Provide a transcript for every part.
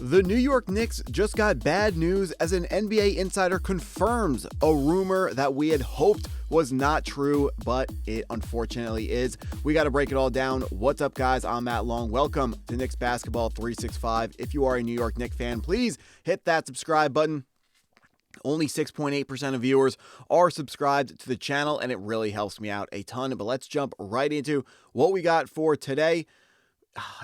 The New York Knicks just got bad news as an NBA insider confirms a rumor that we had hoped was not true, but it unfortunately is. We got to break it all down. What's up, guys? I'm Matt Long. Welcome to Knicks Basketball 365. If you are a New York Knicks fan, please hit that subscribe button. Only 6.8% of viewers are subscribed to the channel, and it really helps me out a ton. But let's jump right into what we got for today.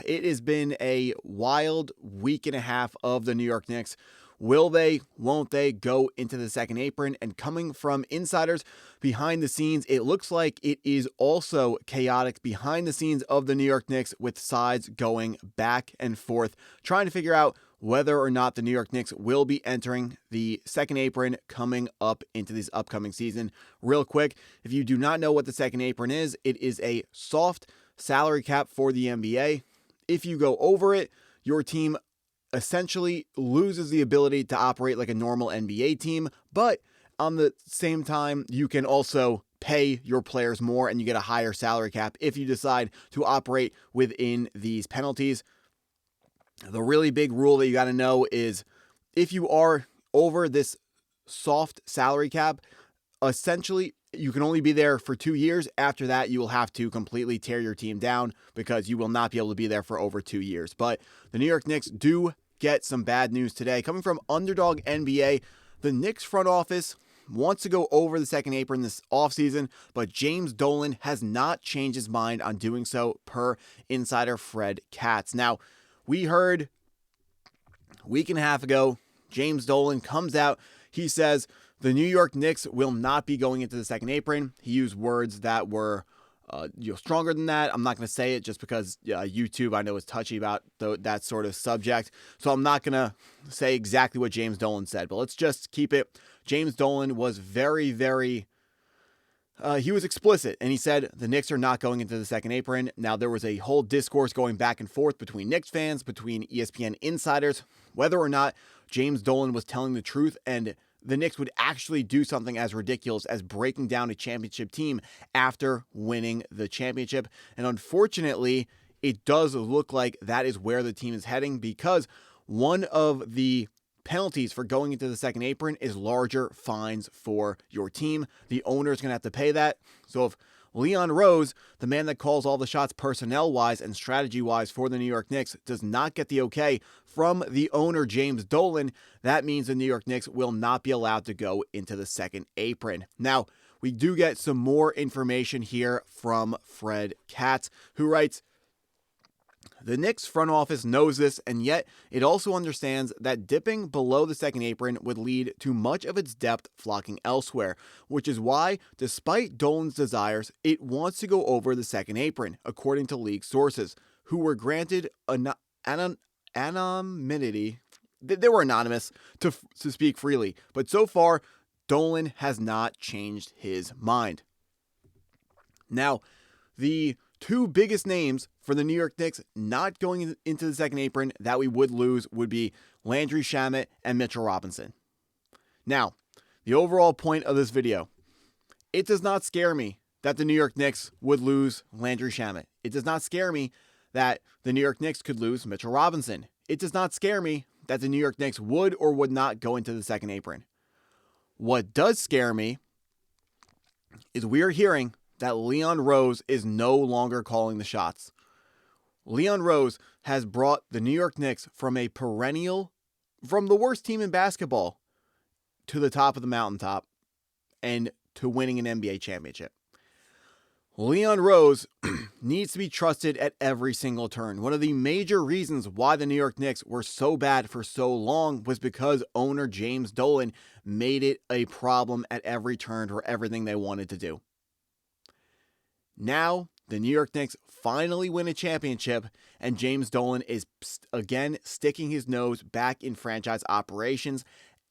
It has been a wild week and a half of the New York Knicks. Will they, won't they go into the second apron? And coming from insiders behind the scenes, it looks like it is also chaotic behind the scenes of the New York Knicks, with sides going back and forth, trying to figure out whether or not the New York Knicks will be entering the second apron coming up into this upcoming season. Real quick, if you do not know what the second apron is, it is a soft salary cap for the NBA. If you go over it, your team essentially loses the ability to operate like a normal NBA team, but on the same time, you can also pay your players more and you get a higher salary cap if you decide to operate within these penalties. The really big rule that you got to know is if you are over this soft salary cap, essentially you can only be there for 2 years. After that, you will have to completely tear your team down because you will not be able to be there for over 2 years. But the New York Knicks do get some bad news today. Coming from Underdog NBA, the Knicks front office wants to go over the second apron this offseason, but James Dolan has not changed his mind on doing so, per insider Fred Katz. Now, we heard a week and a half ago, James Dolan comes out. He says the New York Knicks will not be going into the second apron. He used words that were stronger than that. I'm not going to say it just because YouTube, I know, is touchy about that sort of subject. So I'm not going to say exactly what James Dolan said, but let's just keep it. James Dolan was very, he was explicit, and he said the Knicks are not going into the second apron. Now, there was a whole discourse going back and forth between Knicks fans, between ESPN insiders, whether or not James Dolan was telling the truth and the Knicks would actually do something as ridiculous as breaking down a championship team after winning the championship. And unfortunately, it does look like that is where the team is heading, because one of the penalties for going into the second apron is larger fines for your team. The owner is going to have to pay that. So if Leon Rose, the man that calls all the shots personnel-wise and strategy-wise for the New York Knicks, does not get the okay from the owner, James Dolan, that means the New York Knicks will not be allowed to go into the second apron. Now, we do get some more information here from Fred Katz, who writes, the Knicks front office knows this, and yet it also understands that dipping below the second apron would lead to much of its depth flocking elsewhere, which is why, despite Dolan's desires, it wants to go over the second apron, according to league sources, who were granted anonymity. They were anonymous to speak freely, but so far, Dolan has not changed his mind. Now, the two biggest names for the New York Knicks not going into the second apron that we would lose would be Landry Shamet and Mitchell Robinson. Now, the overall point of this video, it does not scare me that the New York Knicks would lose Landry Shamet. It does not scare me that the New York Knicks could lose Mitchell Robinson. It does not scare me that the New York Knicks would or would not go into the second apron. What does scare me is we are hearing that Leon Rose is no longer calling the shots. Leon Rose has brought the New York Knicks from the worst team in basketball to the top of the mountaintop and to winning an NBA championship. Leon Rose needs to be trusted at every single turn. One of the major reasons why the New York Knicks were so bad for so long was because owner James Dolan made it a problem at every turn for everything they wanted to do. Now, the New York Knicks finally win a championship, and James Dolan is again sticking his nose back in franchise operations.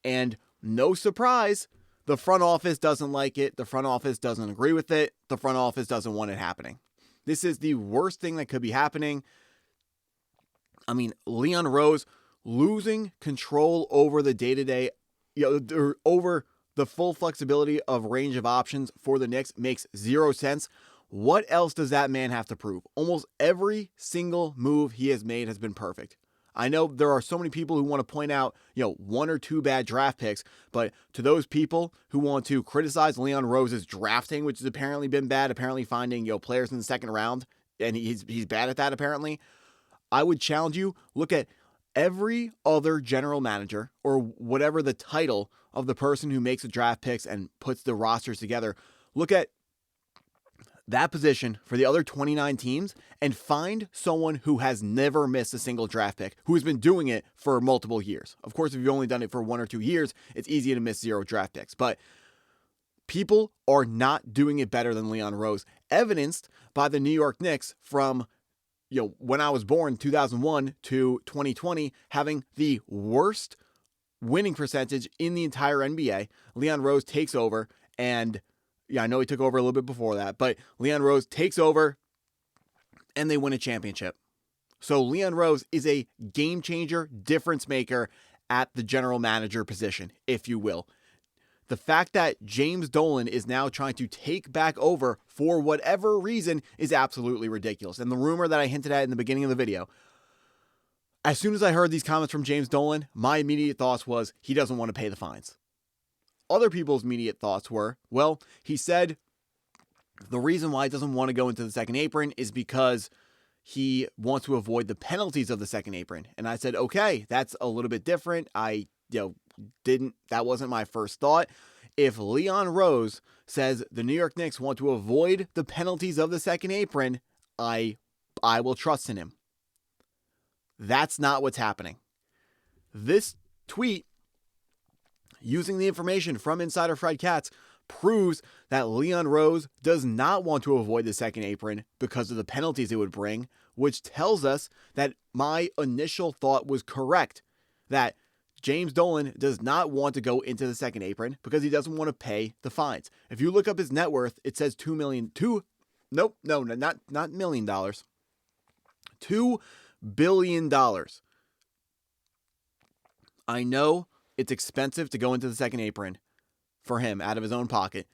And no surprise, the front office doesn't like it. The front office doesn't agree with it. The front office doesn't want it happening. This is the worst thing that could be happening. I mean, Leon Rose losing control over the day-to-day, over the full flexibility of range of options for the Knicks makes zero sense. What else does that man have to prove? Almost every single move he has made has been perfect. I know there are so many people who want to point out, one or two bad draft picks, but to those people who want to criticize Leon Rose's drafting, which has apparently been bad, apparently finding, players in the second round, and he's bad at that apparently, I would challenge you, look at every other general manager or whatever the title of the person who makes the draft picks and puts the rosters together. Look at that position for the other 29 teams and find someone who has never missed a single draft pick, who has been doing it for multiple years. Of course, if you've only done it for 1 or 2 years, it's easy to miss 0 draft picks. But people are not doing it better than Leon Rose, evidenced by the New York Knicks from when I was born, 2001 to 2020, having the worst winning percentage in the entire NBA. Leon Rose takes over, and I know he took over a little bit before that, but Leon Rose takes over, and they win a championship. So Leon Rose is a game changer, difference maker at the general manager position, if you will. The fact that James Dolan is now trying to take back over for whatever reason is absolutely ridiculous. And the rumor that I hinted at in the beginning of the video, as soon as I heard these comments from James Dolan, my immediate thoughts was he doesn't want to pay the fines. Other people's immediate thoughts were, well, he said the reason why he doesn't want to go into the second apron is because he wants to avoid the penalties of the second apron. And I said, okay, that's a little bit different. That wasn't my first thought. If Leon Rose says the New York Knicks want to avoid the penalties of the second apron, I will trust in him. That's not what's happening. This tweet, using the information from Insider Fred Katz, proves that Leon Rose does not want to avoid the second apron because of the penalties it would bring, which tells us that my initial thought was correct, that James Dolan does not want to go into the second apron because he doesn't want to pay the fines. If you look up his net worth, it says $2 billion. I know it's expensive to go into the second apron for him out of his own pocket,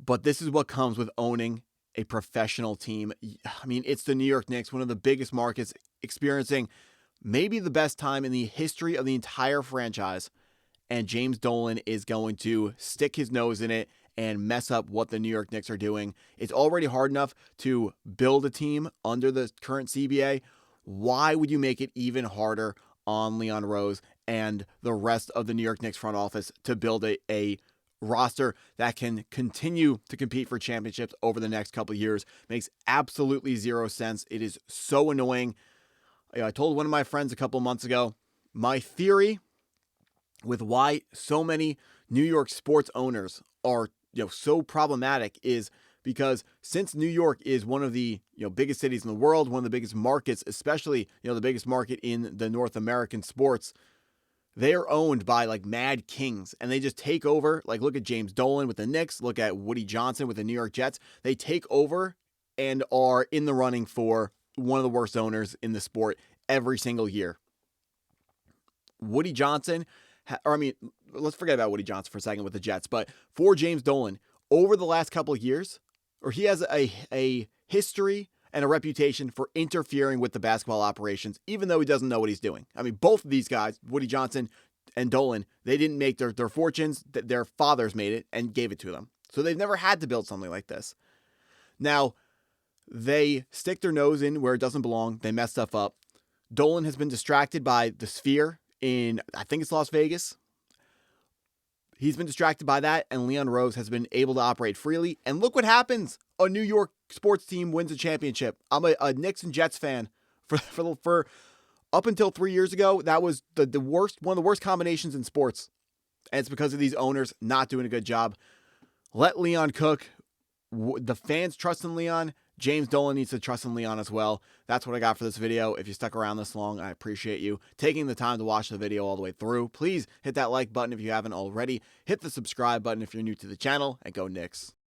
but this is what comes with owning a professional team. I mean, it's the New York Knicks, one of the biggest markets, experiencing maybe the best time in the history of the entire franchise, and James Dolan is going to stick his nose in it and mess up what the New York Knicks are doing. It's already hard enough to build a team under the current CBA. Why would you make it even harder on Leon Rose and the rest of the New York Knicks front office to build a roster that can continue to compete for championships over the next couple of years? Makes absolutely zero sense. It is so annoying. I told one of my friends a couple months ago, my theory with why so many New York sports owners are so problematic is because since New York is one of the biggest cities in the world, one of the biggest markets, especially the biggest market in the North American sports, they are owned by mad kings, and they just take over. Look at James Dolan with the Knicks, look at Woody Johnson with the New York Jets. They take over and are in the running for one of the worst owners in the sport every single year. Woody Johnson, let's forget about Woody Johnson for a second with the Jets, but for James Dolan, over the last couple of years, he has a history and a reputation for interfering with the basketball operations, even though he doesn't know what he's doing. I mean, both of these guys, Woody Johnson and Dolan, they didn't make their fortunes. Their fathers made it and gave it to them. So they've never had to build something like this. Now, they stick their nose in where it doesn't belong. They mess stuff up. Dolan has been distracted by the Sphere in, I think it's Las Vegas. He's been distracted by that, and Leon Rose has been able to operate freely. And look what happens. A New York sports team wins a championship. I'm a Knicks and Jets fan. For up until 3 years ago, that was one of the worst combinations in sports. And it's because of these owners not doing a good job. Let Leon cook. The fans trust in Leon. James Dolan needs to trust in Leon as well. That's what I got for this video. If you stuck around this long, I appreciate you taking the time to watch the video all the way through. Please hit that like button if you haven't already. Hit the subscribe button if you're new to the channel, and go Knicks.